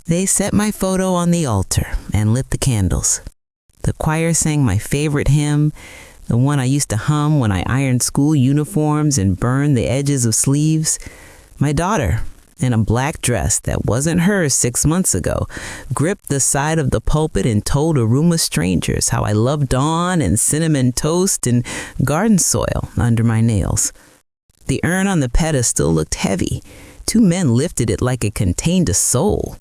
They set my photo on the altar and lit the candles. The choir sang my favorite hymn, the one I used to hum when I ironed school uniforms and burned the edges of sleeves. My daughter, in a black dress that wasn't hers 6 months ago, gripped the side of the pulpit and told a room of strangers how I loved dawn and cinnamon toast and garden soil under my nails. The urn on the pedestal looked heavy. 2 men lifted it like it contained a soul.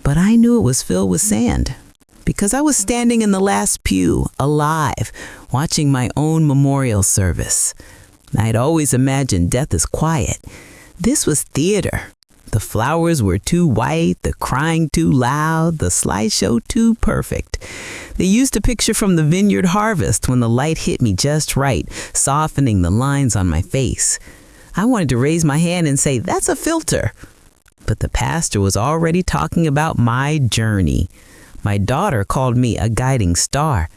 But I knew it was filled with sand, because I was standing in the last pew, alive, watching my own memorial service. I'd always imagined death as quiet. This was theater. The flowers were too white, the crying too loud, the slideshow too perfect. They used a picture from the vineyard harvest when the light hit me just right, softening the lines on my face. I wanted to raise my hand and say, "That's a filter." But the pastor was already talking about my journey. My daughter called me a guiding star.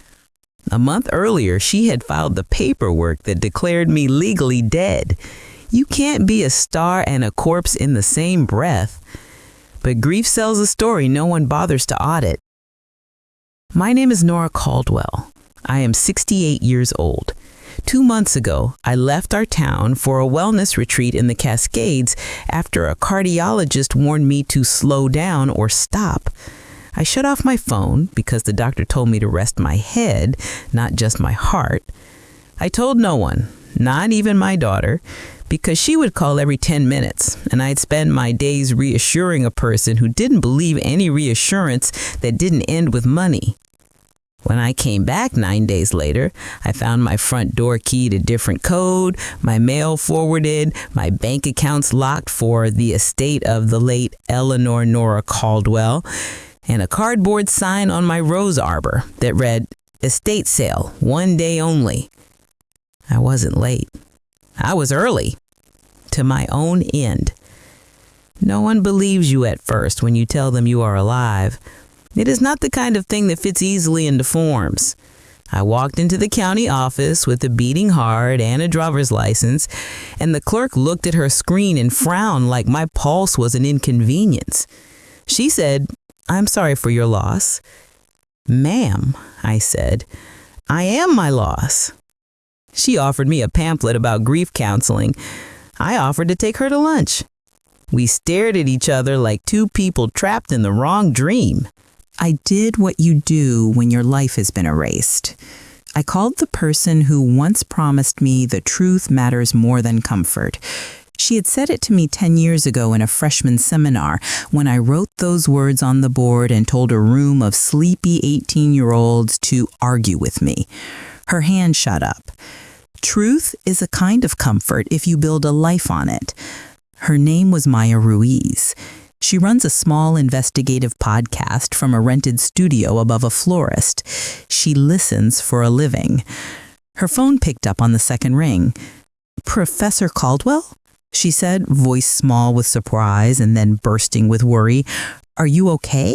A month earlier, she had filed the paperwork that declared me legally dead. You can't be a star and a corpse in the same breath. But grief sells a story no one bothers to audit. My name is Nora Caldwell. I am 68 years old. 2 months ago, I left our town for a wellness retreat in the Cascades after a cardiologist warned me to slow down or stop. I shut off my phone because the doctor told me to rest my head, not just my heart. I told no one, not even my daughter, because she would call every 10 minutes, and I'd spend my days reassuring a person who didn't believe any reassurance that didn't end with money. When I came back 9 days later, I found my front door keyed a different code, my mail forwarded, my bank accounts locked for the estate of the late Eleanor Nora Caldwell, and a cardboard sign on my rose arbor that read, "Estate sale, 1 day only." I wasn't late. I was early, to my own end. No one believes you at first when you tell them you are alive. It is not the kind of thing that fits easily into forms. I walked into the county office with a beating heart and a driver's license, and the clerk looked at her screen and frowned like my pulse was an inconvenience. She said, "I'm sorry for your loss." "Ma'am," I said, "I am my loss." She offered me a pamphlet about grief counseling. I offered to take her to lunch. We stared at each other like two people trapped in the wrong dream. I did what you do when your life has been erased. I called the person who once promised me the truth matters more than comfort. She had said it to me 10 years ago in a freshman seminar when I wrote those words on the board and told a room of sleepy 18-year-olds to argue with me. Her hand shot up. Truth is a kind of comfort if you build a life on it. Her name was Maya Ruiz. She runs a small investigative podcast from a rented studio above a florist. She listens for a living. Her phone picked up on the second ring. "Professor Caldwell?" she said, voice small with surprise and then bursting with worry. "Are you okay?"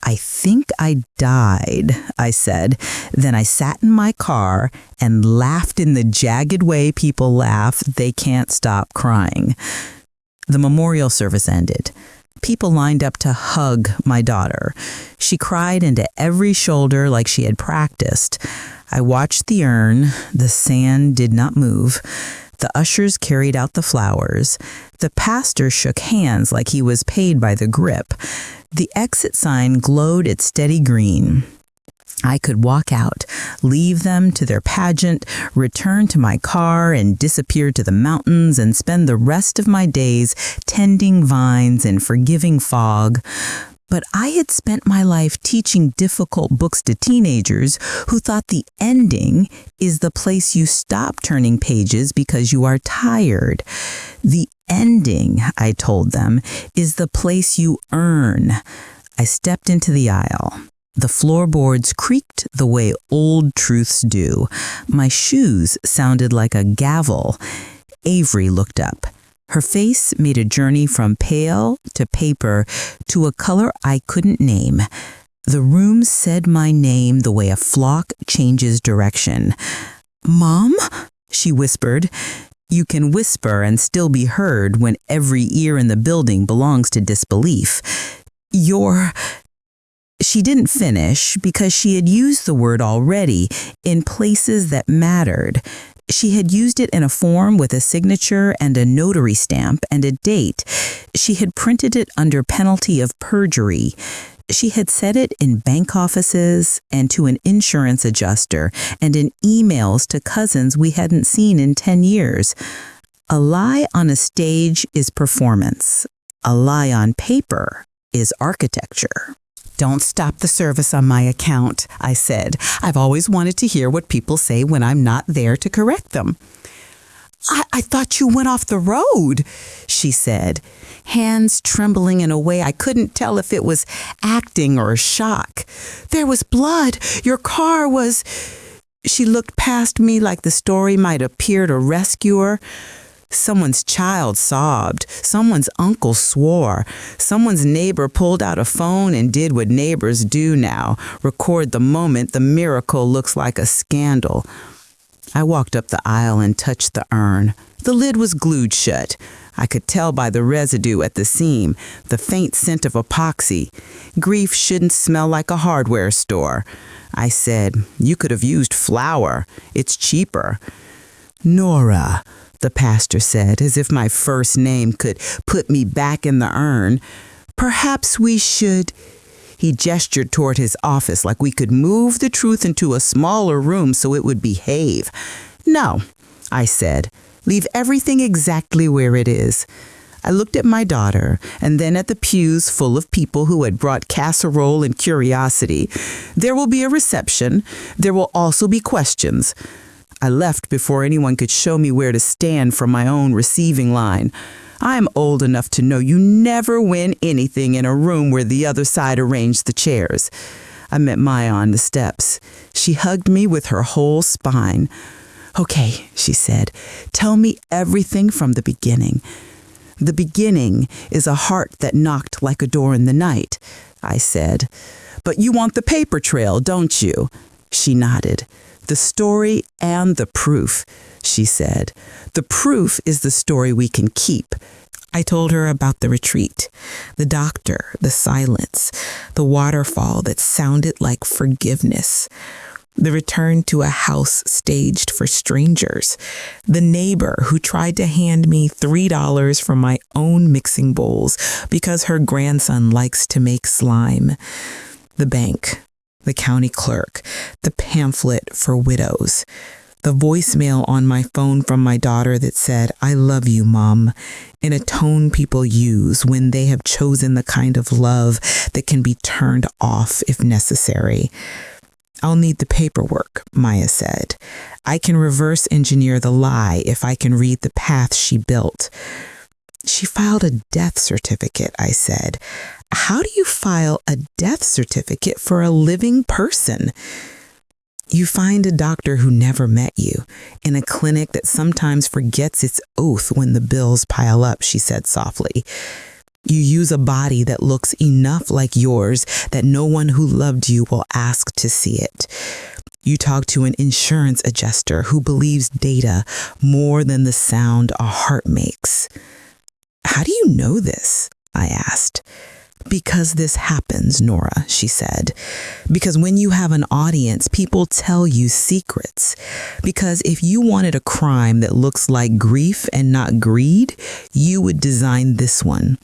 "I think I died," I said. Then I sat in my car and laughed in the jagged way people laugh. They can't stop crying. The memorial service ended. People lined up to hug my daughter. She cried into every shoulder like she had practiced. I watched the urn. The sand did not move. The ushers carried out the flowers. The pastor shook hands like he was paid by the grip. The exit sign glowed its steady green. I could walk out, leave them to their pageant, return to my car and disappear to the mountains and spend the rest of my days tending vines and forgiving fog. But I had spent my life teaching difficult books to teenagers who thought the ending is the place you stop turning pages because you are tired. The ending, I told them, is the place you earn. I stepped into the aisle. The floorboards creaked the way old truths do. My shoes sounded like a gavel. Avery looked up. Her face made a journey from pale to paper to a color I couldn't name. The room said my name the way a flock changes direction. "Mom?" she whispered. You can whisper and still be heard when every ear in the building belongs to disbelief. She didn't finish because she had used the word already in places that mattered. She had used it in a form with a signature and a notary stamp and a date. She had printed it under penalty of perjury. She had said it in bank offices and to an insurance adjuster and in emails to cousins we hadn't seen in 10 years. A lie on a stage is performance. A lie on paper is architecture. "Don't stop the service on my account," I said. "I've always wanted to hear what people say when I'm not there to correct them." I thought you went off the road," she said, hands trembling in a way I couldn't tell if it was acting or shock. "There was blood. Your car was—" She looked past me like the story might appear to rescue her. Someone's child sobbed. Someone's uncle swore. Someone's neighbor pulled out a phone and did what neighbors do now, record the moment the miracle looks like a scandal. I walked up the aisle and touched the urn. The lid was glued shut. I could tell by the residue at the seam, the faint scent of epoxy. Grief shouldn't smell like a hardware store. I said, "You could have used flour. It's cheaper." "Nora," the pastor said, as if my first name could put me back in the urn. "Perhaps we should—" He gestured toward his office like we could move the truth into a smaller room so it would behave. "No," I said. "Leave everything exactly where it is." I looked at my daughter and then at the pews full of people who had brought casserole and curiosity. There will be a reception. There will also be questions. I left before anyone could show me where to stand from my own receiving line. I'm old enough to know you never win anything in a room where the other side arranged the chairs. I met Maya on the steps. She hugged me with her whole spine. "Okay," she said, "tell me everything from the beginning." "The beginning is a heart that knocked like a door in the night," I said. "But you want the paper trail, don't you?" She nodded. "The story and the proof," she said. "The proof is the story we can keep." I told her about the retreat, the doctor, the silence, the waterfall that sounded like forgiveness, the return to a house staged for strangers, the neighbor who tried to hand me $3 from my own mixing bowls because her grandson likes to make slime, the bank, the county clerk, the pamphlet for widows, the voicemail on my phone from my daughter that said, "I love you, Mom," in a tone people use when they have chosen the kind of love that can be turned off if necessary. "I'll need the paperwork," Maya said. "I can reverse engineer the lie if I can read the path she built." "She filed a death certificate," I said. "How do you file a death certificate for a living person?" "You find a doctor who never met you in a clinic that sometimes forgets its oath when the bills pile up," she said softly. "You use a body that looks enough like yours that no one who loved you will ask to see it. You talk to an insurance adjuster who believes data more than the sound a heart makes." "How do you know this?" I asked. "Because this happens, Nora," she said. "Because when you have an audience, people tell you secrets. Because if you wanted a crime that looks like grief and not greed, you would design this one."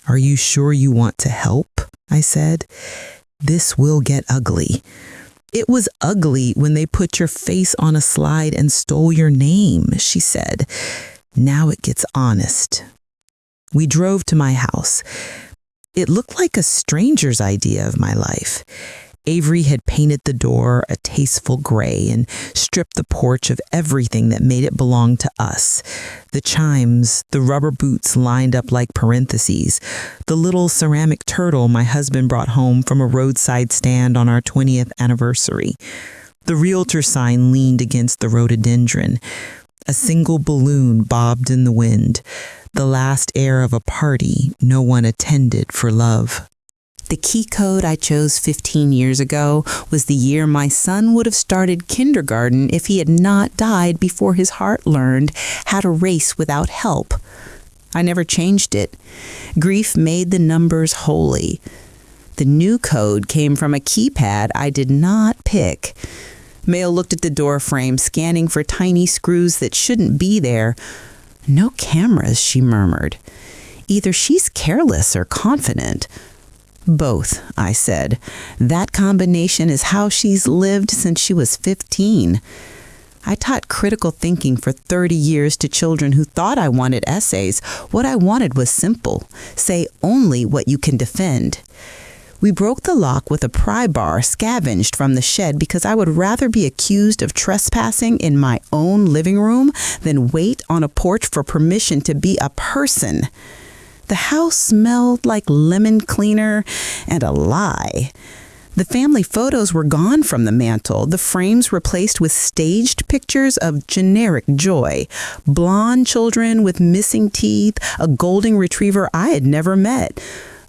"Are you sure you want to help?" I said. "This will get ugly." "It was ugly when they put your face on a slide and stole your name," she said. "Now it gets honest." We drove to my house. It looked like a stranger's idea of my life. Avery had painted the door a tasteful gray and stripped the porch of everything that made it belong to us. The chimes, the rubber boots lined up like parentheses, the little ceramic turtle my husband brought home from a roadside stand on our 20th anniversary. The realtor sign leaned against the rhododendron. A single balloon bobbed in the wind, the last air of a party no one attended for love. The key code I chose 15 years ago was the year my son would have started kindergarten if he had not died before his heart learned how to race without help. I never changed it. Grief made the numbers holy. The new code came from a keypad I did not pick. Mail looked at the door frame, scanning for tiny screws that shouldn't be there. No cameras, she murmured. Either she's careless or confident. Both, I said. That combination is how she's lived since she was 15. I taught critical thinking for 30 years to children who thought I wanted essays. What I wanted was simple. Say only what you can defend. We broke the lock with a pry bar scavenged from the shed because I would rather be accused of trespassing in my own living room than wait on a porch for permission to be a person. The house smelled like lemon cleaner and a lie. The family photos were gone from the mantel, the frames replaced with staged pictures of generic joy. Blonde children with missing teeth, a golden retriever I had never met.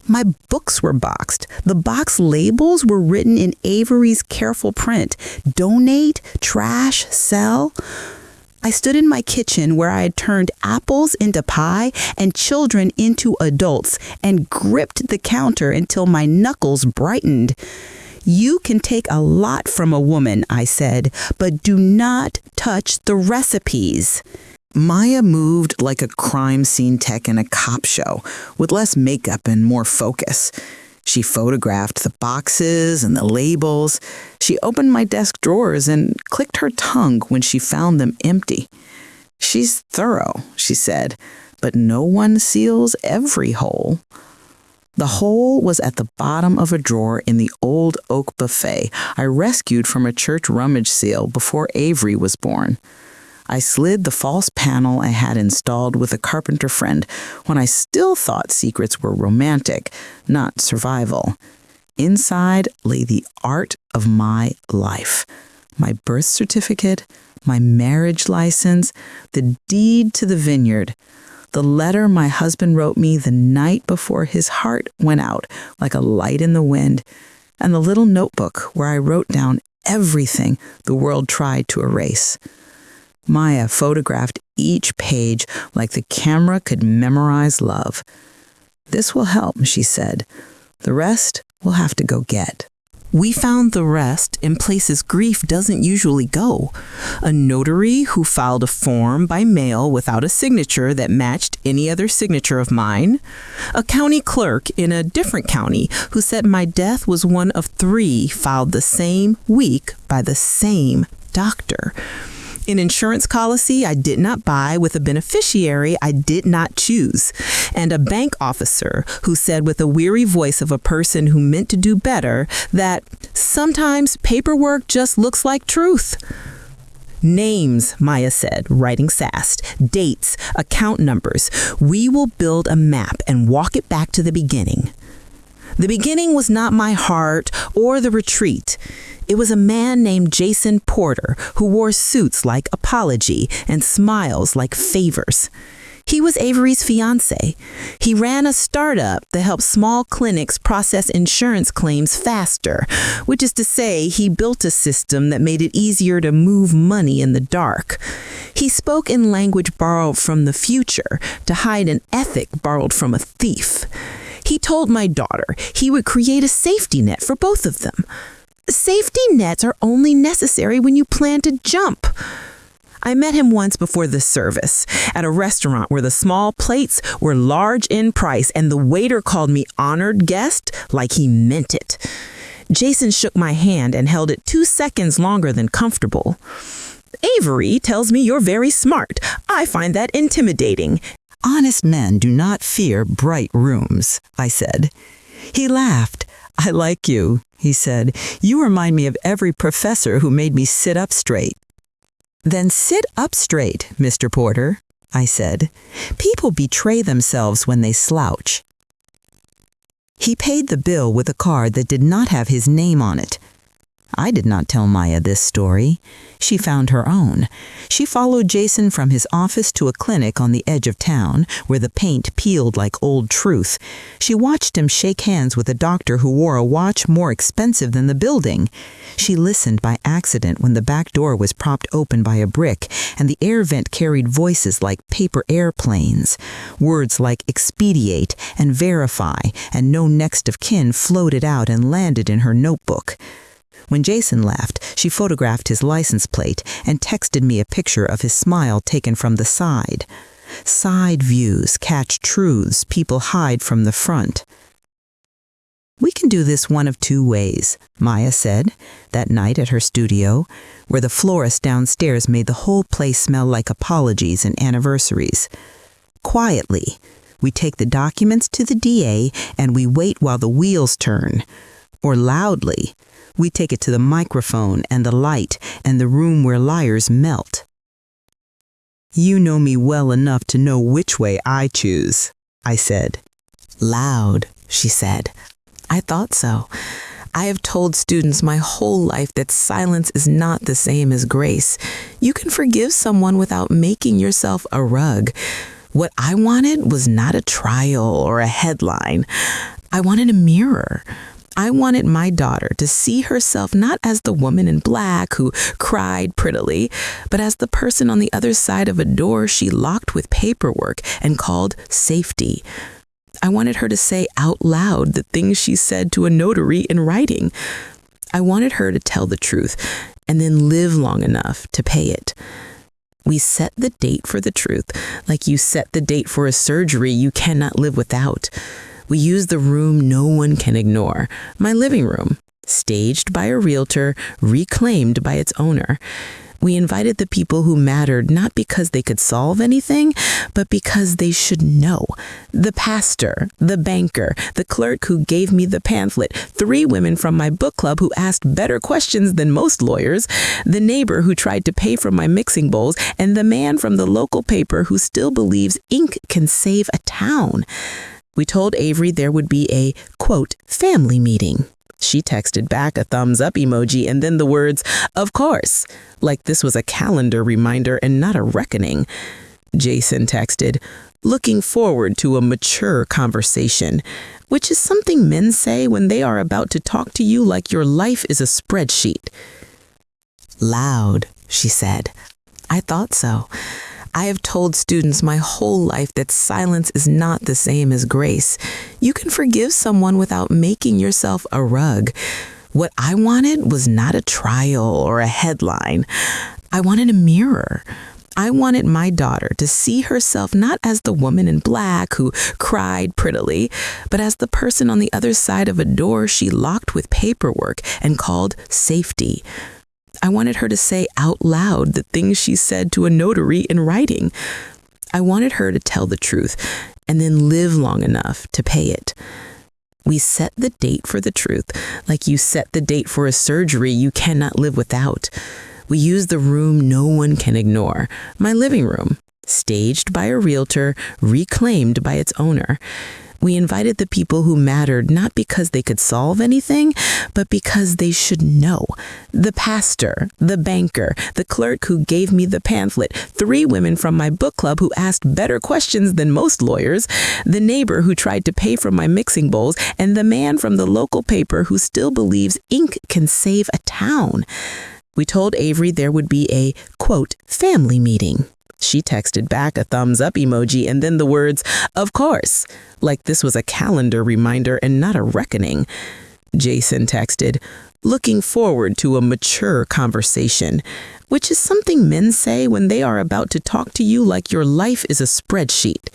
My books were boxed. The box labels were written in Avery's careful print. Donate, trash, sell. I stood in my kitchen where I had turned apples into pie and children into adults and gripped the counter until my knuckles brightened. You can take a lot from a woman, I said, but do not touch the recipes. Maya moved like a crime scene tech in a cop show, with less makeup and more focus. She photographed the boxes and the labels. She opened my desk drawers and clicked her tongue when she found them empty. She's thorough, she said, but no one seals every hole. The hole was at the bottom of a drawer in the old oak buffet I rescued from a church rummage sale before Avery was born. I slid the false panel I had installed with a carpenter friend when I still thought secrets were romantic, not survival. Inside lay the art of my life. My birth certificate, my marriage license, the deed to the vineyard, the letter my husband wrote me the night before his heart went out like a light in the wind, and the little notebook where I wrote down everything the world tried to erase. Maya photographed each page like the camera could memorize love. This will help, she said. The rest we'll have to go get. We found the rest in places grief doesn't usually go. A notary who filed a form by mail without a signature that matched any other signature of mine. A county clerk in a different county who said my death was one of 3 filed the same week by the same doctor. An insurance policy I did not buy with a beneficiary I did not choose, and a bank officer who said with a weary voice of a person who meant to do better that sometimes paperwork just looks like truth. Names, Maya said, writing fast. Dates, account numbers. We will build a map and walk it back to the beginning. The beginning was not my heart or the retreat. It was a man named Jason Porter who wore suits like apology and smiles like favors. He was Avery's fiancé. He ran a startup that helped small clinics process insurance claims faster, which is to say he built a system that made it easier to move money in the dark. He spoke in language borrowed from the future to hide an ethic borrowed from a thief. He told my daughter he would create a safety net for both of them. Safety nets are only necessary when you plan to jump. I met him once before the service at a restaurant where the small plates were large in price and the waiter called me honored guest like he meant it. Jason shook my hand and held it 2 seconds longer than comfortable. Avery tells me you're very smart. I find that intimidating. Honest men do not fear bright rooms, I said. He laughed. I like you, he said. You remind me of every professor who made me sit up straight. Then sit up straight, Mr. Porter, I said. People betray themselves when they slouch. He paid the bill with a card that did not have his name on it. I did not tell Maya this story. She found her own. She followed Jason from his office to a clinic on the edge of town where the paint peeled like old truth. She watched him shake hands with a doctor who wore a watch more expensive than the building. She listened by accident when the back door was propped open by a brick and the air vent carried voices like paper airplanes. Words like expedite and verify and no next of kin floated out and landed in her notebook. When Jason left, she photographed his license plate and texted me a picture of his smile taken from the side. Side views catch truths people hide from the front. "We can do this one of two ways," Maya said, that night at her studio, where the florist downstairs made the whole place smell like apologies and anniversaries. "Quietly, we take the documents to the DA and we wait while the wheels turn. Or loudly, we take it to the microphone and the light and the room where liars melt." "You know me well enough to know which way I choose," I said. "Loud," she said. "I thought so. I have told students my whole life that silence is not the same as grace. You can forgive someone without making yourself a rug. What I wanted was not a trial or a headline. I wanted a mirror. I wanted my daughter to see herself not as the woman in black who cried prettily, but as the person on the other side of a door she locked with paperwork and called safety. I wanted her to say out loud the things she said to a notary in writing. I wanted her to tell the truth and then live long enough to pay it. We set the date for the truth, like you set the date for a surgery you cannot live without. We use the room no one can ignore, my living room, staged by a realtor, reclaimed by its owner. We invited the people who mattered not because they could solve anything, but because they should know. The pastor, the banker, the clerk who gave me the pamphlet, 3 women from my book club who asked better questions than most lawyers, the neighbor who tried to pay for my mixing bowls, and the man from the local paper who still believes ink can save a town. We told Avery there would be a, quote, family meeting. She texted back a thumbs up emoji and then the words, "Of course," like this was a calendar reminder and not a reckoning. Jason texted, "Looking forward to a mature conversation," which is something men say when they are about to talk to you like your life is a spreadsheet. "Loud," she said. "I thought so. I have told students my whole life that silence is not the same as grace. You can forgive someone without making yourself a rug. What I wanted was not a trial or a headline. I wanted a mirror. I wanted my daughter to see herself not as the woman in black who cried prettily, but as the person on the other side of a door she locked with paperwork and called safety. I wanted her to say out loud the things she said to a notary in writing. I wanted her to tell the truth and then live long enough to pay it. We set the date for the truth, like you set the date for a surgery you cannot live without. We use the room no one can ignore, my living room, staged by a realtor, reclaimed by its owner. We invited the people who mattered not because they could solve anything, but because they should know. The pastor, the banker, the clerk who gave me the pamphlet, 3 women from my book club who asked better questions than most lawyers, the neighbor who tried to pay for my mixing bowls, and the man from the local paper who still believes ink can save a town. We told Avery there would be a, quote, family meeting. She texted back a thumbs up emoji and then the words, "Of course," like this was a calendar reminder and not a reckoning. Jason texted, "Looking forward to a mature conversation," which is something men say when they are about to talk to you like your life is a spreadsheet.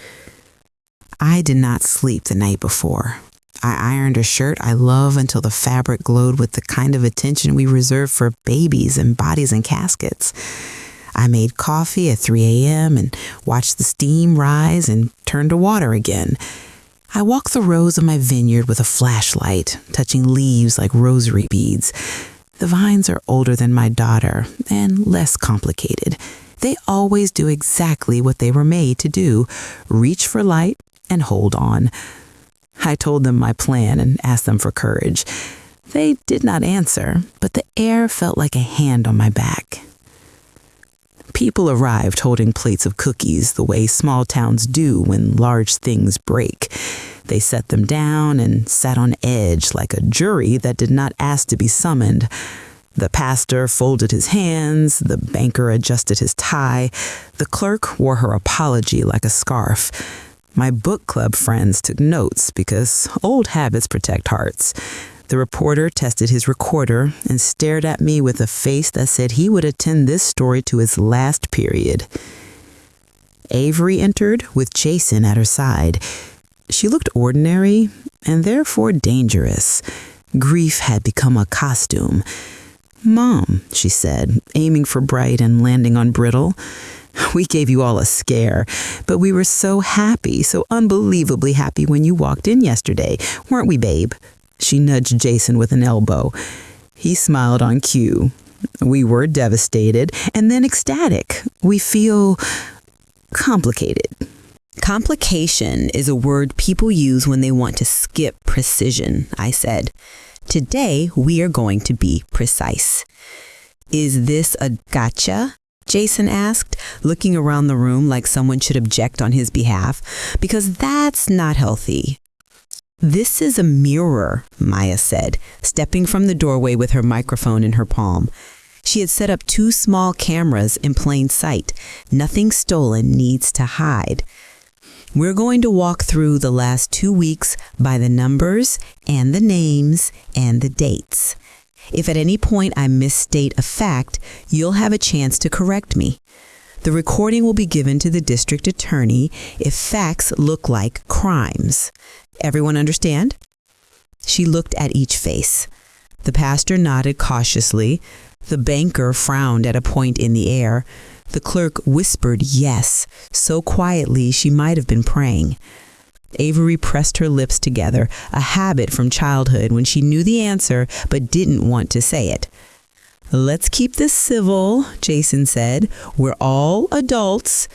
I did not sleep the night before. I ironed a shirt I love until the fabric glowed with the kind of attention we reserve for babies and bodies in caskets. I made coffee at 3 a.m. and watched the steam rise and turn to water again. I walked the rows of my vineyard with a flashlight, touching leaves like rosary beads. The vines are older than my daughter and less complicated. They always do exactly what they were made to do, reach for light and hold on. I told them my plan and asked them for courage. They did not answer, but the air felt like a hand on my back. People arrived holding plates of cookies the way small towns do when large things break. They set them down and sat on edge like a jury that did not ask to be summoned. The pastor folded his hands, the banker adjusted his tie, the clerk wore her apology like a scarf. My book club friends took notes because old habits protect hearts. The reporter tested his recorder and stared at me with a face that said he would attend this story to its last period. Avery entered with Jason at her side. She looked ordinary and therefore dangerous. Grief had become a costume. "Mom," she said, aiming for bright and landing on brittle. "We gave you all a scare, but we were so happy, so unbelievably happy when you walked in yesterday. Weren't we, babe?" She nudged Jason with an elbow. He smiled on cue. We were devastated and then ecstatic. We feel complicated. Complication is a word people use when they want to skip precision, I said. Today, we are going to be precise. "Is this a gotcha?" Jason asked, looking around the room like someone should object on his behalf, because that's not healthy. "This is a mirror," Maya said, stepping from the doorway with her microphone in her palm. She had set up 2 small cameras in plain sight. Nothing stolen needs to hide. "We're going to walk through the last 2 weeks by the numbers and the names and the dates. If at any point I misstate a fact, you'll have a chance to correct me. The recording will be given to the district attorney if facts look like crimes. Everyone understand?" She looked at each face. The pastor nodded cautiously. The banker frowned at a point in the air. The clerk whispered yes, so quietly she might have been praying. Avery pressed her lips together, a habit from childhood when she knew the answer but didn't want to say it. "Let's keep this civil," Jason said. "We're all adults.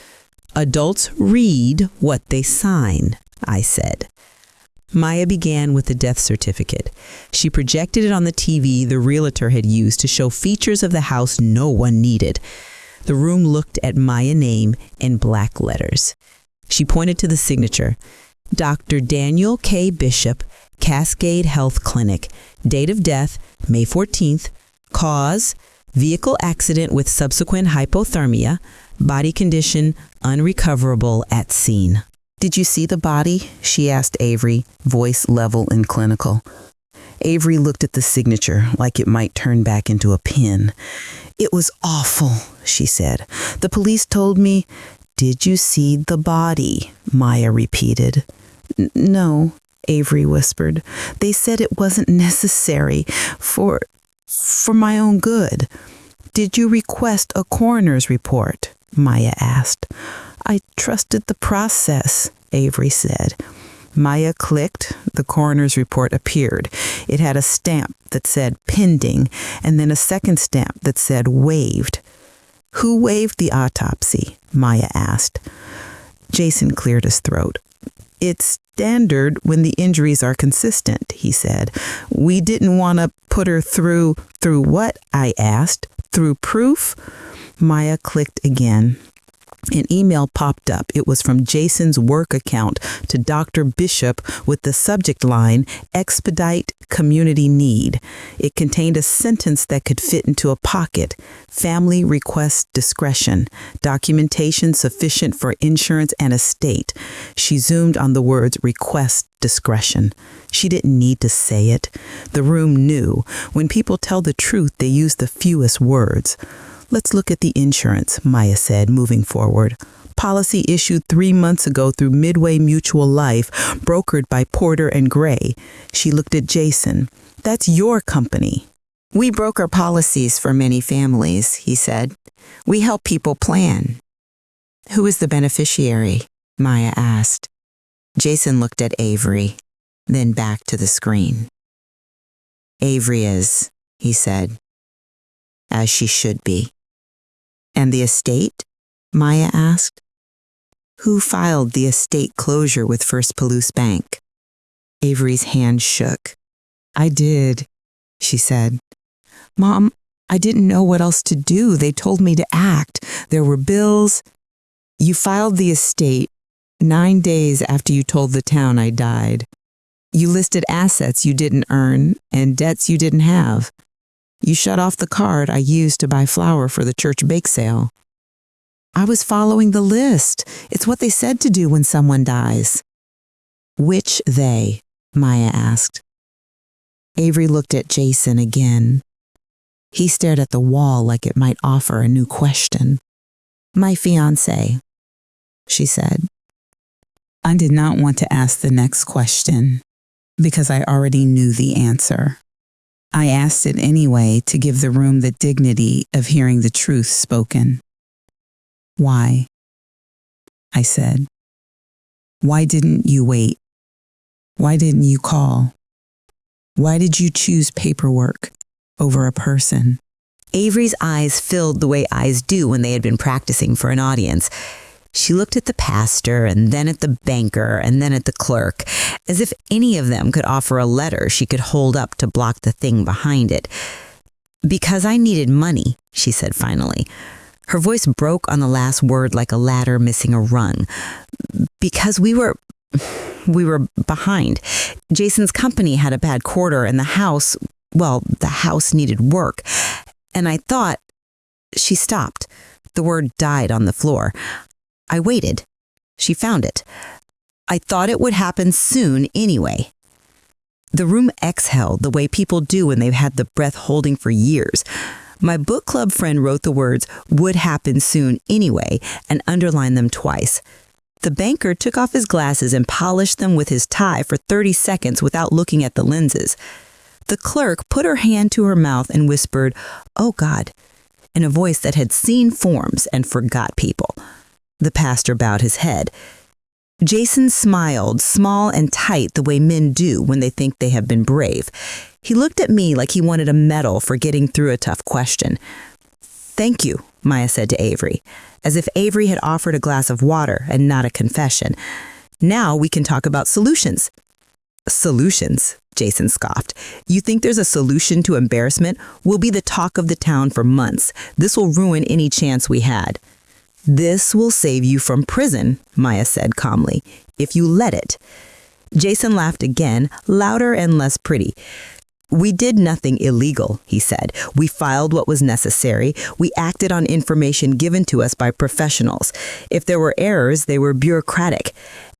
Adults read what they sign," I said. Maya began with the death certificate. She projected it on the TV the realtor had used to show features of the house no one needed. The room looked at Maya's name in black letters. She pointed to the signature. "Dr. Daniel K. Bishop, Cascade Health Clinic. Date of death, May 14th. Cause, vehicle accident with subsequent hypothermia. Body condition, unrecoverable at scene." "Did you see the body?" she asked Avery, voice level and clinical. Avery looked at the signature like it might turn back into a pin. "It was awful," she said. "The police told me—" "Did you see the body?" Maya repeated. "No," Avery whispered. "They said it wasn't necessary for my own good." "Did you request a coroner's report?" Maya asked. "I trusted the process," Avery said. Maya clicked. The coroner's report appeared. It had a stamp that said pending, and then a second stamp that said waived. "Who waived the autopsy?" Maya asked. Jason cleared his throat. "It's standard when the injuries are consistent," he said. "We didn't want to put her through..." "Through what?" I asked. "Through proof?" Maya clicked again. An email popped up. It was from Jason's work account to Dr. Bishop with the subject line, "Expedite Community Need." It contained a sentence that could fit into a pocket. "Family requests discretion. Documentation sufficient for insurance and estate." She zoomed on the words "request discretion." She didn't need to say it. The room knew. When people tell the truth, they use the fewest words. "Let's look at the insurance," Maya said, moving forward. "Policy issued 3 months ago through Midway Mutual Life, brokered by Porter and Gray." She looked at Jason. "That's your company." "We broker policies for many families," he said. "We help people plan." "Who is the beneficiary?" Maya asked. Jason looked at Avery, then back to the screen. "Avery is," he said, "as she should be." "And the estate?" Maya asked. "Who filed the estate closure with First Palouse Bank?" Avery's hand shook. "I did." she said. Mom, I didn't know what else to do. They told me to act. There were bills. You filed the estate 9 days after you told the town I died. You listed assets you didn't earn and debts you didn't have. You shut off the card I used to buy flour for the church bake sale. I was following the list. It's what they said to do when someone dies. Which they? Maya asked. Avery looked at Jason again. He stared at the wall like it might offer a new question. My fiancé, she said. I did not want to ask the next question because I already knew the answer. I asked it anyway to give the room the dignity of hearing the truth spoken. Why? I said. Why didn't you wait? Why didn't you call? Why did you choose paperwork over a person? Avery's eyes filled the way eyes do when they had been practicing for an audience. She looked at the pastor and then at the banker and then at the clerk, as if any of them could offer a letter she could hold up to block the thing behind it. Because I needed money, she said finally. Her voice broke on the last word like a ladder missing a rung. Because we were behind. Jason's company had a bad quarter and the house needed work. And I thought, she stopped. The word died on the floor. I waited. She found it. I thought it would happen soon anyway. The room exhaled the way people do when they've had the breath holding for years. My book club friend wrote the words, would happen soon anyway, and underlined them twice. The banker took off his glasses and polished them with his tie for 30 seconds without looking at the lenses. The clerk put her hand to her mouth and whispered, "Oh God," in a voice that had seen forms and forgot people. The pastor bowed his head. Jason smiled, small and tight the way men do when they think they have been brave. He looked at me like he wanted a medal for getting through a tough question. "Thank you," Maya said to Avery, as if Avery had offered a glass of water and not a confession. "Now we can talk about solutions." "Solutions?" Jason scoffed. "You think there's a solution to embarrassment? We'll be the talk of the town for months. This will ruin any chance we had." "This will save you from prison," Maya said calmly, "if you let it." Jason laughed again, louder and less pretty. "We did nothing illegal," he said. "We filed what was necessary. We acted on information given to us by professionals. If there were errors, they were bureaucratic.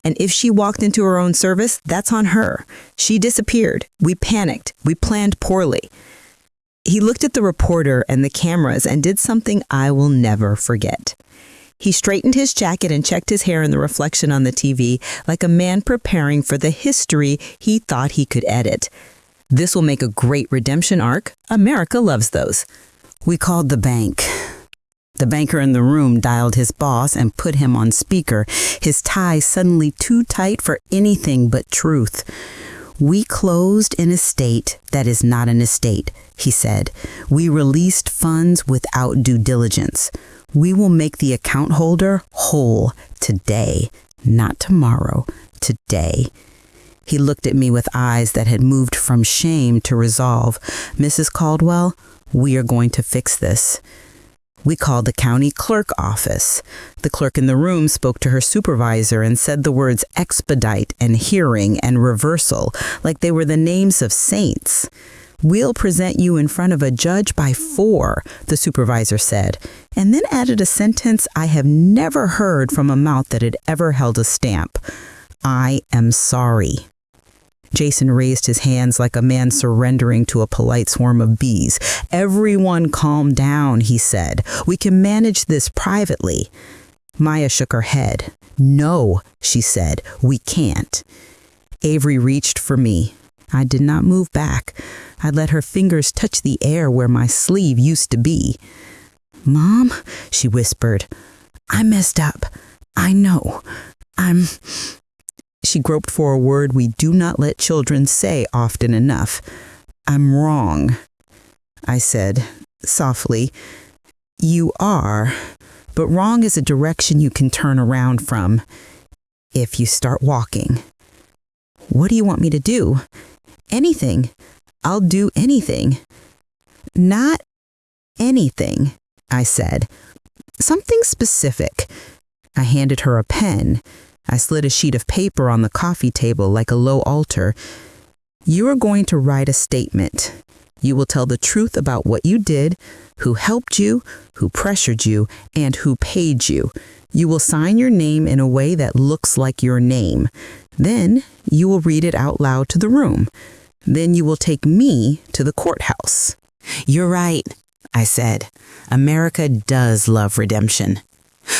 And if she walked into her own service, that's on her. She disappeared. We panicked. We planned poorly." He looked at the reporter and the cameras and did something I will never forget. He straightened his jacket and checked his hair in the reflection on the TV like a man preparing for the history he thought he could edit. "This will make a great redemption arc. America loves those." We called the bank. The banker in the room dialed his boss and put him on speaker, his tie suddenly too tight for anything but truth. "We closed an estate that is not an estate," he said. "We released funds without due diligence. We will make the account holder whole today, not tomorrow, today." He looked at me with eyes that had moved from shame to resolve. "Mrs. Caldwell, we are going to fix this." We called the county clerk office. The clerk in the room spoke to her supervisor and said the words expedite and hearing and reversal like they were the names of saints. "We'll present you in front of a judge by 4, the supervisor said, and then added a sentence I have never heard from a mouth that had ever held a stamp. "I am sorry." Jason raised his hands like a man surrendering to a polite swarm of bees. "Everyone calm down," he said. "We can manage this privately." Maya shook her head. "No," she said, "we can't." Avery reached for me. I did not move back. I let her fingers touch the air where my sleeve used to be. "Mom," she whispered, "I messed up. I know. She groped for a word we do not let children say often enough. "I'm wrong," I said softly. "You are, but wrong is a direction you can turn around from if you start walking." "What do you want me to do?" "Anything. I'll do anything." "Not anything," I said. "Something specific." I handed her a pen. I slid a sheet of paper on the coffee table like a low altar. "You are going to write a statement. You will tell the truth about what you did, who helped you, who pressured you, and who paid you. You will sign your name in a way that looks like your name. Then you will read it out loud to the room. Then you will take me to the courthouse." "You're right," I said. "America does love redemption."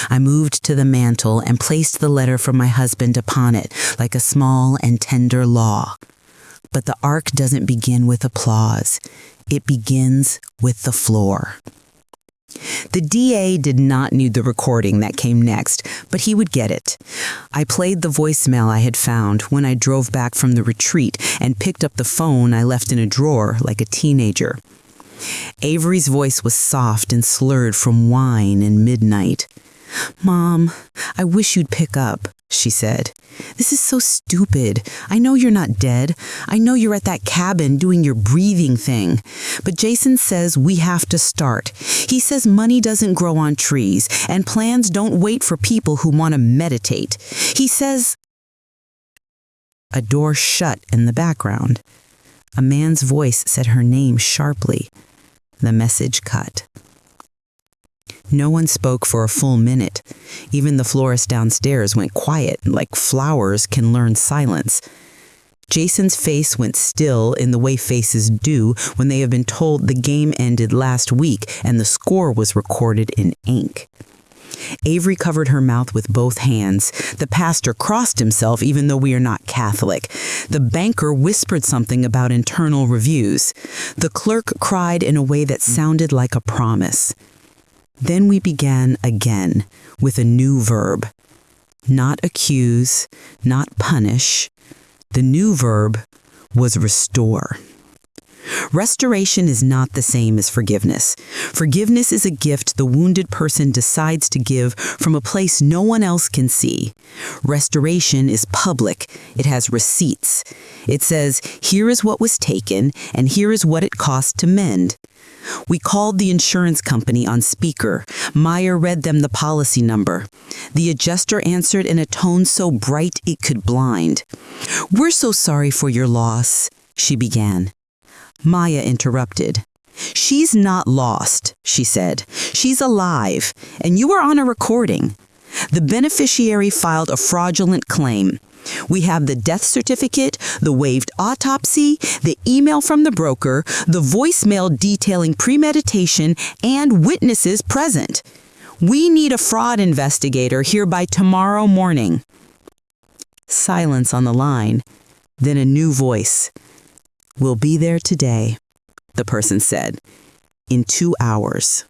I moved to the mantel and placed the letter from my husband upon it like a small and tender law. But the arc doesn't begin with applause. It begins with the floor. The DA did not need the recording that came next, but he would get it. I played the voicemail I had found when I drove back from the retreat and picked up the phone I left in a drawer like a teenager. Avery's voice was soft and slurred from wine and midnight. "Mom, I wish you'd pick up," she said. "This is so stupid. I know you're not dead. I know you're at that cabin doing your breathing thing. But Jason says we have to start. He says money doesn't grow on trees and plans don't wait for people who want to meditate. He says..." A door shut in the background. A man's voice said her name sharply. The message cut. No one spoke for a full minute. Even the florist downstairs went quiet, like flowers can learn silence. Jason's face went still in the way faces do when they have been told the game ended last week and the score was recorded in ink. Avery covered her mouth with both hands. The pastor crossed himself even though we are not Catholic. The banker whispered something about internal reviews. The clerk cried in a way that sounded like a promise. Then we began again with a new verb. Not accuse, not punish. The new verb was restore. Restoration is not the same as forgiveness. Forgiveness is a gift the wounded person decides to give from a place no one else can see. Restoration is public. It has receipts. It says, here is what was taken, and here is what it cost to mend. We called the insurance company on speaker. Maya read them the policy number. The adjuster answered in a tone so bright it could blind. "We're so sorry for your loss," she began. Maya interrupted. "She's not lost," she said. "She's alive, and you are on a recording. The beneficiary filed a fraudulent claim. We have the death certificate, the waived autopsy, the email from the broker, the voicemail detailing premeditation, and witnesses present. We need a fraud investigator here by tomorrow morning." Silence on the line, then a new voice. "We'll be there today," the person said. "In 2 hours."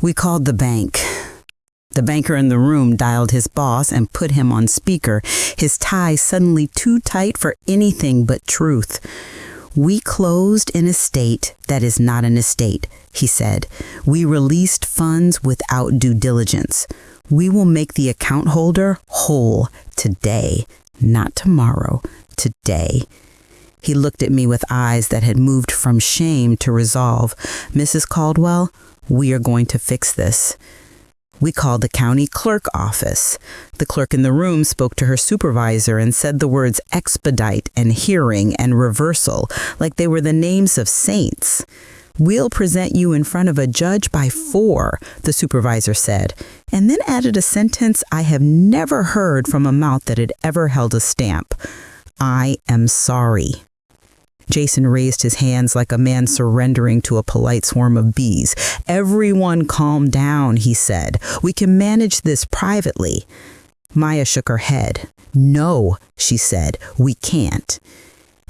We called the bank. The banker in the room dialed his boss and put him on speaker, his tie suddenly too tight for anything but truth. "We closed an estate that is not an estate," he said. "We released funds without due diligence. We will make the account holder whole today, not tomorrow, today." He looked at me with eyes that had moved from shame to resolve. "Mrs. Caldwell, we are going to fix this." We called the county clerk office. The clerk in the room spoke to her supervisor and said the words expedite and hearing and reversal like they were the names of saints. "We'll present you in front of a judge by 4, the supervisor said, and then added a sentence I have never heard from a mouth that had ever held a stamp. "I am sorry." Jason raised his hands like a man surrendering to a polite swarm of bees. "Everyone calm down," he said. "We can manage this privately." Maya shook her head. "No," she said, "we can't."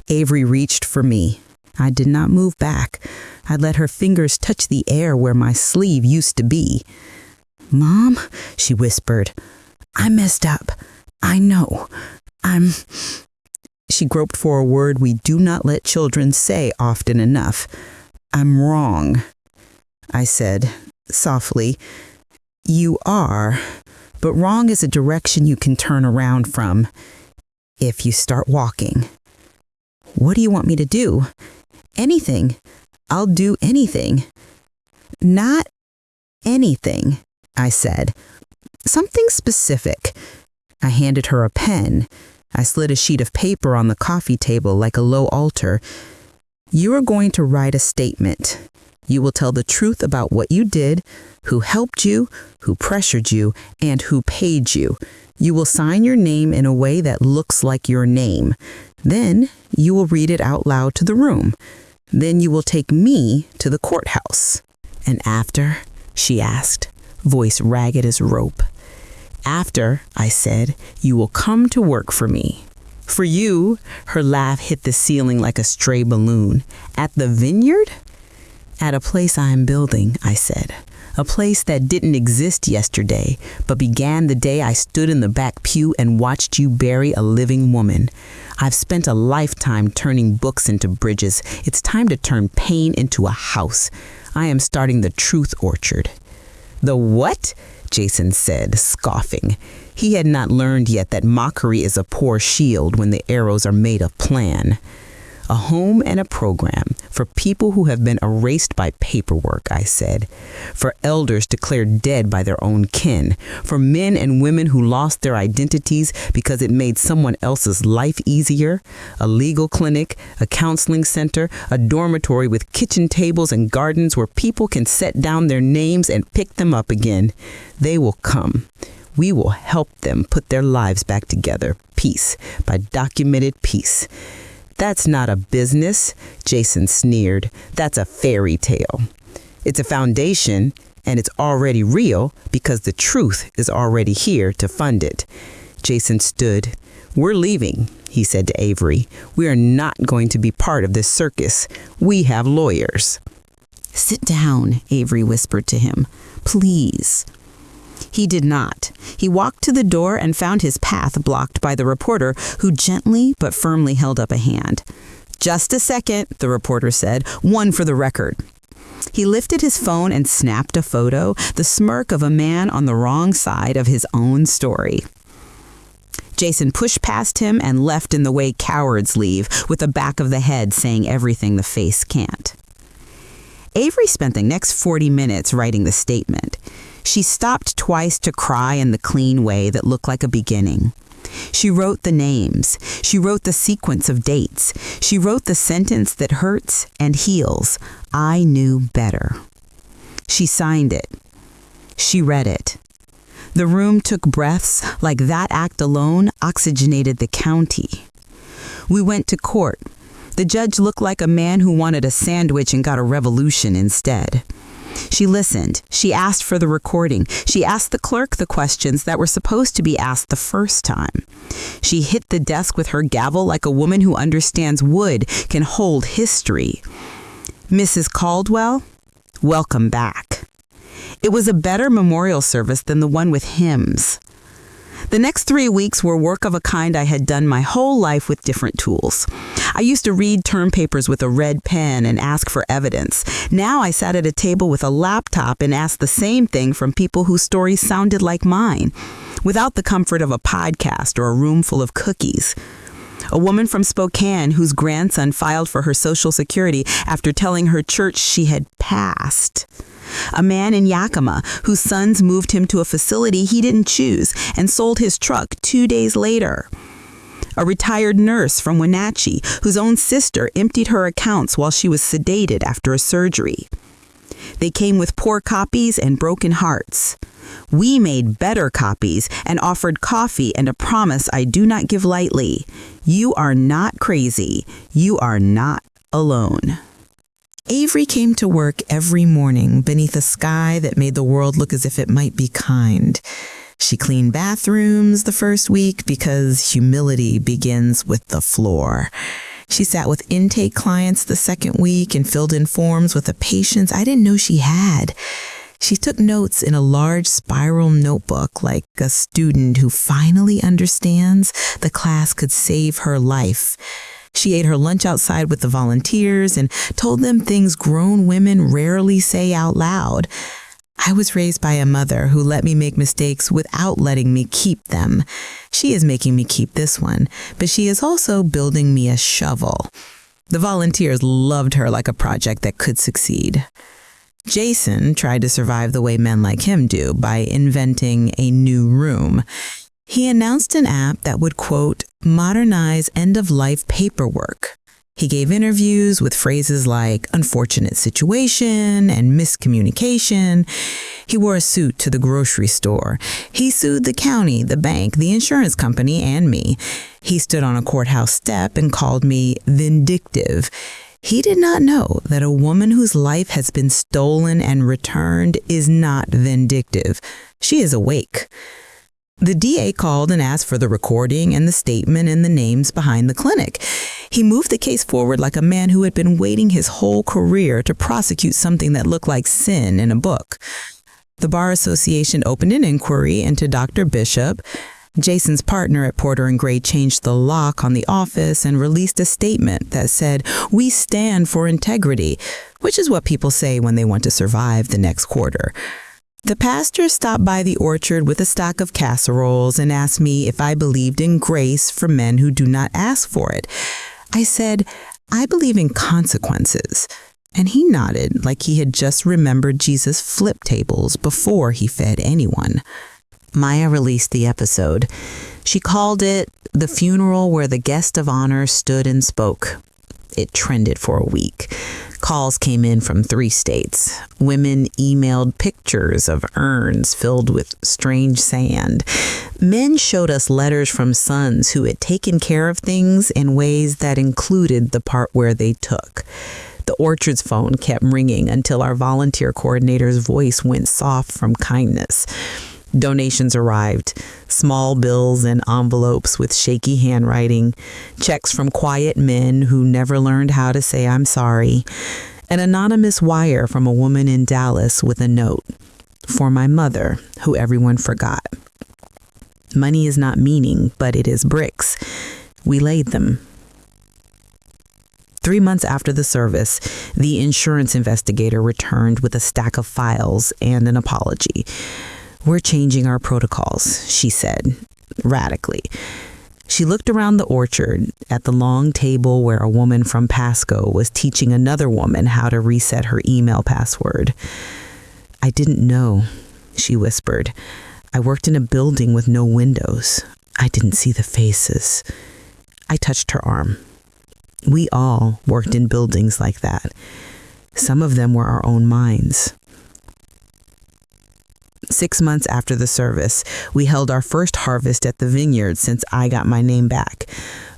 Avery reached for me. I did not move back. I let her fingers touch the air where my sleeve used to be. "Mom," she whispered, "I messed up. I know. She groped for a word we do not let children say often enough. "I'm wrong," I said softly. "You are, but wrong is a direction you can turn around from if you start walking." "What do you want me to do?" Anything. I'll do anything. Not anything, I said. Something specific. I handed her a pen. I slid a sheet of paper on the coffee table like a low altar. You are going to write a statement. You will tell the truth about what you did, who helped you, who pressured you, and who paid you. You will sign your name in a way that looks like your name. Then you will read it out loud to the room. Then you will take me to the courthouse. And after? She asked, voice ragged as rope. After, I said, you will come to work for me. For you, her laugh hit the ceiling like a stray balloon. At the vineyard? At a place I am building, I said. A place that didn't exist yesterday, but began the day I stood in the back pew and watched you bury a living woman. I've spent a lifetime turning books into bridges. It's time to turn pain into a house. I am starting the truth orchard. The what? Jason said, scoffing. He had not learned yet that mockery is a poor shield when the arrows are made of plan. A home and a program for people who have been erased by paperwork, I said. For elders declared dead by their own kin. For men and women who lost their identities because it made someone else's life easier. A legal clinic, a counseling center, a dormitory with kitchen tables and gardens where people can set down their names and pick them up again. They will come. We will help them put their lives back together, piece by documented piece. That's not a business, Jason sneered. That's a fairy tale. It's a foundation, and it's already real because the truth is already here to fund it. Jason stood. We're leaving, he said to Avery. We are not going to be part of this circus. We have lawyers. Sit down, Avery whispered to him. Please. He did not. He walked to the door and found his path blocked by the reporter, who gently but firmly held up a hand. Just a second, the reporter said. One for the record. He lifted his phone and snapped a photo, the smirk of a man on the wrong side of his own story. Jason pushed past him and left in the way cowards leave, with the back of the head saying everything the face can't. Avery spent the next 40 minutes writing the statement. She stopped twice to cry in the clean way that looked like a beginning. She wrote the names. She wrote the sequence of dates. She wrote the sentence that hurts and heals. I knew better. She signed it. She read it. The room took breaths like that act alone oxygenated the county. We went to court. The judge looked like a man who wanted a sandwich and got a revolution instead. She listened. She asked for the recording. She asked the clerk the questions that were supposed to be asked the first time. She hit the desk with her gavel like a woman who understands wood can hold history. Mrs. Caldwell, welcome back. It was a better memorial service than the one with hymns. The next 3 weeks were work of a kind I had done my whole life with different tools. I used to read term papers with a red pen and ask for evidence. Now I sat at a table with a laptop and asked the same thing from people whose stories sounded like mine, without the comfort of a podcast or a room full of cookies. A woman from Spokane whose grandson filed for her Social Security after telling her church she had passed. A man in Yakima whose sons moved him to a facility he didn't choose and sold his truck 2 days later. A retired nurse from Wenatchee whose own sister emptied her accounts while she was sedated after a surgery. They came with poor copies and broken hearts. We made better copies and offered coffee and a promise I do not give lightly. You are not crazy. You are not alone. Avery came to work every morning beneath a sky that made the world look as if it might be kind. She cleaned bathrooms the first week because humility begins with the floor. She sat with intake clients the second week and filled in forms with a patience I didn't know she had. She took notes in a large spiral notebook like a student who finally understands the class could save her life. She ate her lunch outside with the volunteers and told them things grown women rarely say out loud. I was raised by a mother who let me make mistakes without letting me keep them. She is making me keep this one, but she is also building me a shovel. The volunteers loved her like a project that could succeed. Jason tried to survive the way men like him do, by inventing a new room. He announced an app that would, quote, modernize end-of-life paperwork. He gave interviews with phrases like unfortunate situation and miscommunication. He wore a suit to the grocery store. He sued the county, the bank, the insurance company, and me. He stood on a courthouse step and called me vindictive. He did not know that a woman whose life has been stolen and returned is not vindictive. She is awake. The DA called and asked for the recording and the statement and the names behind the clinic. He moved the case forward like a man who had been waiting his whole career to prosecute something that looked like sin in a book. The Bar Association opened an inquiry into Dr. Bishop. Jason's partner at Porter & Gray changed the lock on the office and released a statement that said, "We stand for integrity," which is what people say when they want to survive the next quarter. The pastor stopped by the orchard with a stack of casseroles and asked me if I believed in grace for men who do not ask for it. I said, "I believe in consequences." And he nodded like he had just remembered Jesus flip tables before he fed anyone. Maya released the episode. She called it "The Funeral Where the Guest of Honor Stood and Spoke." It trended for a week. Calls came in from 3 states. Women emailed pictures of urns filled with strange sand. Men showed us letters from sons who had taken care of things in ways that included the part where they took. The orchard's phone kept ringing until our volunteer coordinator's voice went soft from kindness. Donations arrived, small bills and envelopes with shaky handwriting, checks from quiet men who never learned how to say "I'm sorry," an anonymous wire from a woman in Dallas with a note, "For my mother, who everyone forgot." Money is not meaning, but it is bricks. We laid them. 3 months after the service, the insurance investigator returned with a stack of files and an apology. "We're changing our protocols," she said, radically. She looked around the orchard at the long table where a woman from Pasco was teaching another woman how to reset her email password. "I didn't know," she whispered. "I worked in a building with no windows. I didn't see the faces." I touched her arm. We all worked in buildings like that. Some of them were our own minds. 6 months after the service, we held our first harvest at the vineyard since I got my name back.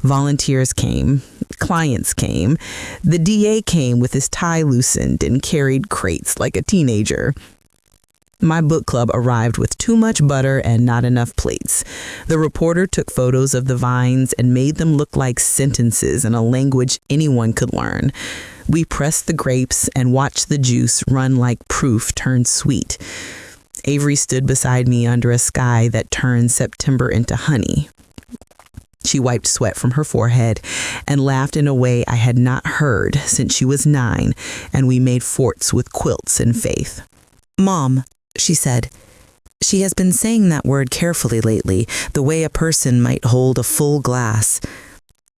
Volunteers came, clients came. The DA came with his tie loosened and carried crates like a teenager. My book club arrived with too much butter and not enough plates. The reporter took photos of the vines and made them look like sentences in a language anyone could learn. We pressed the grapes and watched the juice run like proof turned sweet. Avery stood beside me under a sky that turned September into honey. She wiped sweat from her forehead and laughed in a way I had not heard since she was 9, and we made forts with quilts and faith. "Mom," she said. She has been saying that word carefully lately, the way a person might hold a full glass.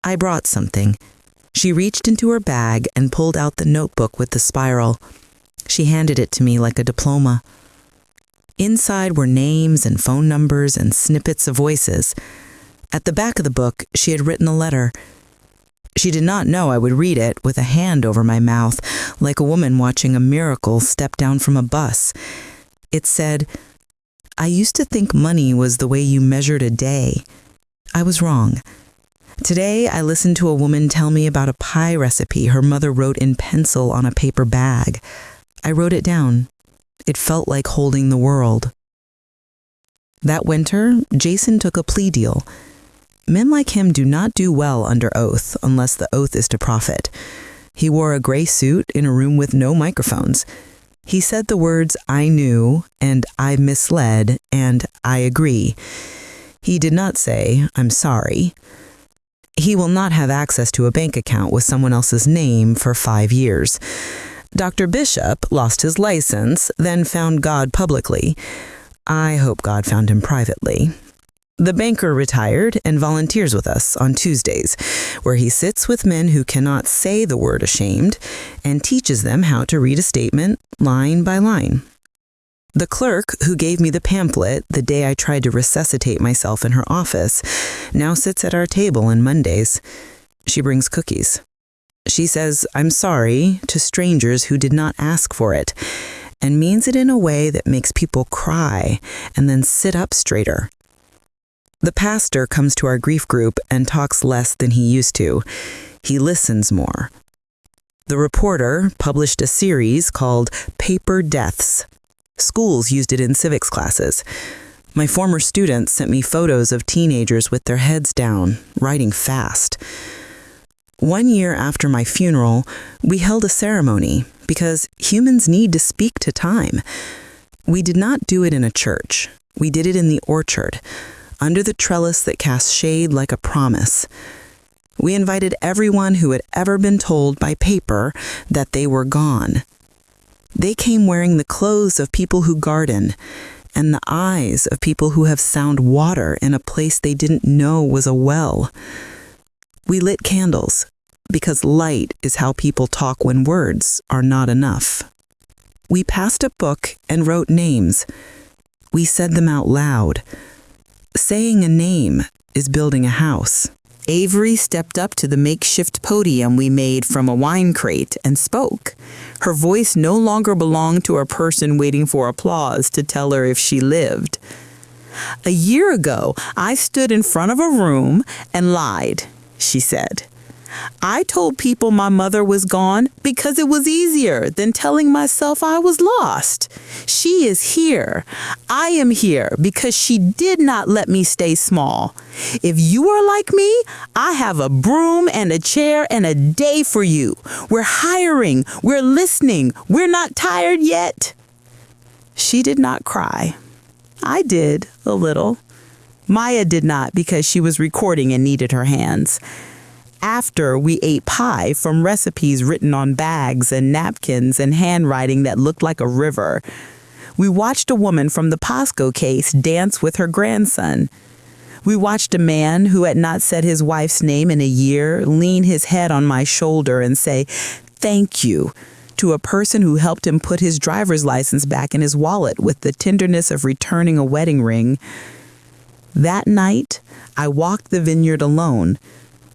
"I brought something." She reached into her bag and pulled out the notebook with the spiral. She handed it to me like a diploma. Inside were names and phone numbers and snippets of voices. At the back of the book, she had written a letter. She did not know I would read it with a hand over my mouth, like a woman watching a miracle step down from a bus. It said, "I used to think money was the way you measured a day. I was wrong. Today, I listened to a woman tell me about a pie recipe her mother wrote in pencil on a paper bag. I wrote it down. It felt like holding the world." That winter, Jason took a plea deal. Men like him do not do well under oath unless the oath is to profit. He wore a gray suit in a room with no microphones. He said the words "I knew" and "I misled" and "I agree." He did not say "I'm sorry." He will not have access to a bank account with someone else's name for 5 years. Dr. Bishop lost his license, then found God publicly. I hope God found him privately. The banker retired and volunteers with us on Tuesdays, where he sits with men who cannot say the word ashamed and teaches them how to read a statement line by line. The clerk who gave me the pamphlet the day I tried to resuscitate myself in her office now sits at our table on Mondays. She brings cookies. She says, "I'm sorry" to strangers who did not ask for it, and means it in a way that makes people cry and then sit up straighter. The pastor comes to our grief group and talks less than he used to. He listens more. The reporter published a series called Paper Deaths. Schools used it in civics classes. My former students sent me photos of teenagers with their heads down, writing fast. 1 year after my funeral, we held a ceremony because humans need to speak to time. We did not do it in a church. We did it in the orchard, under the trellis that cast shade like a promise. We invited everyone who had ever been told by paper that they were gone. They came wearing the clothes of people who garden and the eyes of people who have found water in a place they didn't know was a well. We lit candles because light is how people talk when words are not enough. We passed a book and wrote names. We said them out loud. Saying a name is building a house. Avery stepped up to the makeshift podium we made from a wine crate and spoke. Her voice no longer belonged to a person waiting for applause to tell her if she lived. "A year ago, I stood in front of a room and lied," she said. "I told people my mother was gone because it was easier than telling myself I was lost. She is here. I am here because she did not let me stay small. If you are like me, I have a broom and a chair and a day for you. We're hiring. We're listening. We're not tired yet." She did not cry. I did, a little. Maya did not because she was recording and needed her hands. After, we ate pie from recipes written on bags and napkins and handwriting that looked like a river. We watched a woman from the Pasco case dance with her grandson. We watched a man who had not said his wife's name in a year lean his head on my shoulder and say, "Thank you," to a person who helped him put his driver's license back in his wallet with the tenderness of returning a wedding ring. That night, I walked the vineyard alone.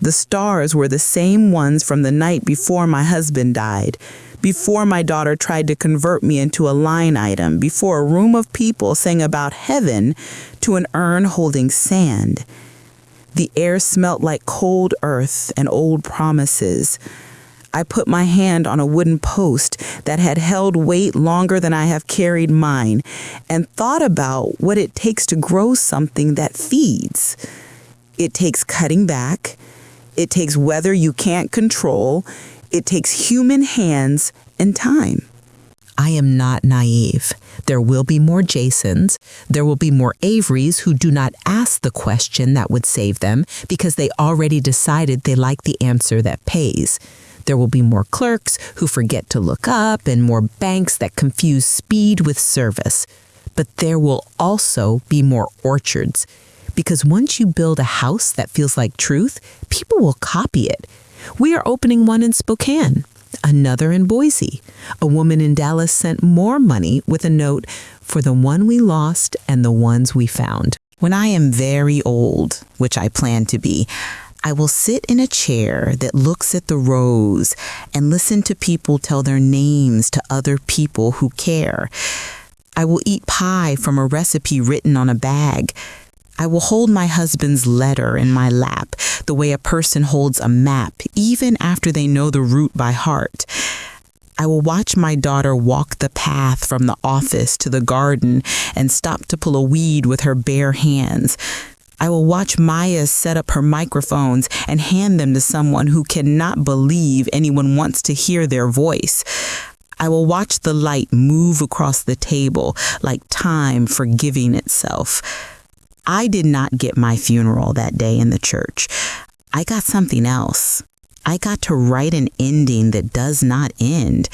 The stars were the same ones from the night before my husband died, before my daughter tried to convert me into a line item, before a room of people sang about heaven to an urn holding sand. The air smelt like cold earth and old promises. I put my hand on a wooden post that had held weight longer than I have carried mine and thought about what it takes to grow something that feeds. It takes cutting back. It takes weather you can't control. It takes human hands and time. I am not naive. There will be more Jasons. There will be more Averys who do not ask the question that would save them because they already decided they like the answer that pays. There will be more clerks who forget to look up and more banks that confuse speed with service. But there will also be more orchards. Because once you build a house that feels like truth, people will copy it. We are opening one in Spokane, another in Boise. A woman in Dallas sent more money with a note for the one we lost and the ones we found. When I am very old, which I plan to be, I will sit in a chair that looks at the rows and listen to people tell their names to other people who care. I will eat pie from a recipe written on a bag. I will hold my husband's letter in my lap the way a person holds a map, even after they know the route by heart. I will watch my daughter walk the path from the office to the garden and stop to pull a weed with her bare hands. I will watch Maya set up her microphones and hand them to someone who cannot believe anyone wants to hear their voice. I will watch the light move across the table like time forgiving itself. I did not get my funeral that day in the church. I got something else. I got to write an ending that does not end.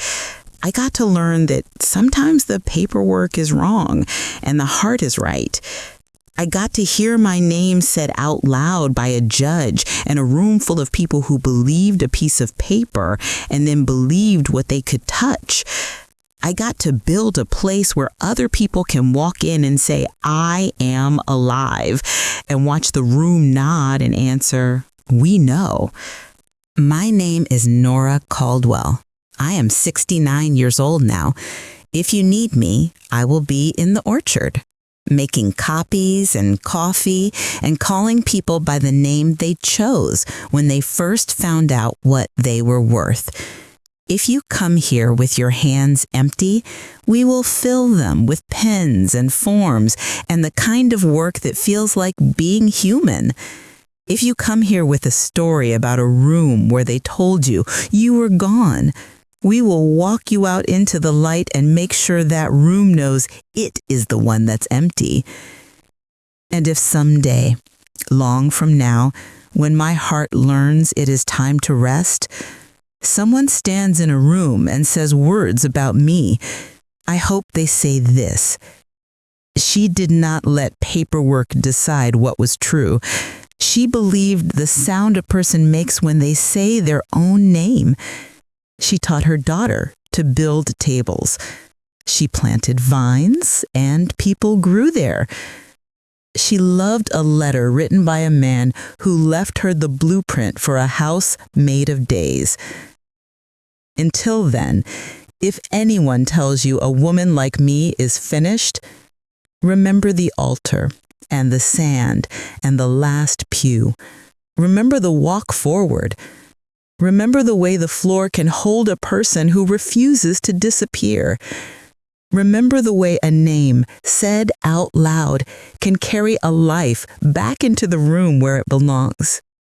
I got to learn that sometimes the paperwork is wrong and the heart is right. I got to hear my name said out loud by a judge and a room full of people who believed a piece of paper and then believed what they could touch. I got to build a place where other people can walk in and say, I am alive, and watch the room nod and answer, we know. My name is Nora Caldwell. I am 69 years old now. If you need me, I will be in the orchard, making copies and coffee and calling people by the name they chose when they first found out what they were worth. If you come here with your hands empty, we will fill them with pens and forms and the kind of work that feels like being human. If you come here with a story about a room where they told you you were gone, we will walk you out into the light and make sure that room knows it is the one that's empty. And if someday, long from now, when my heart learns it is time to rest, someone stands in a room and says words about me, I hope they say this: she did not let paperwork decide what was true. She believed the sound a person makes when they say their own name. She taught her daughter to build tables. She planted vines, and people grew there. She loved a letter written by a man who left her the blueprint for a house made of days. Until then, if anyone tells you a woman like me is finished, remember the altar and the sand and the last pew. Remember the walk forward. Remember the way the floor can hold a person who refuses to disappear. Remember the way a name said out loud can carry a life back into the room where it belongs.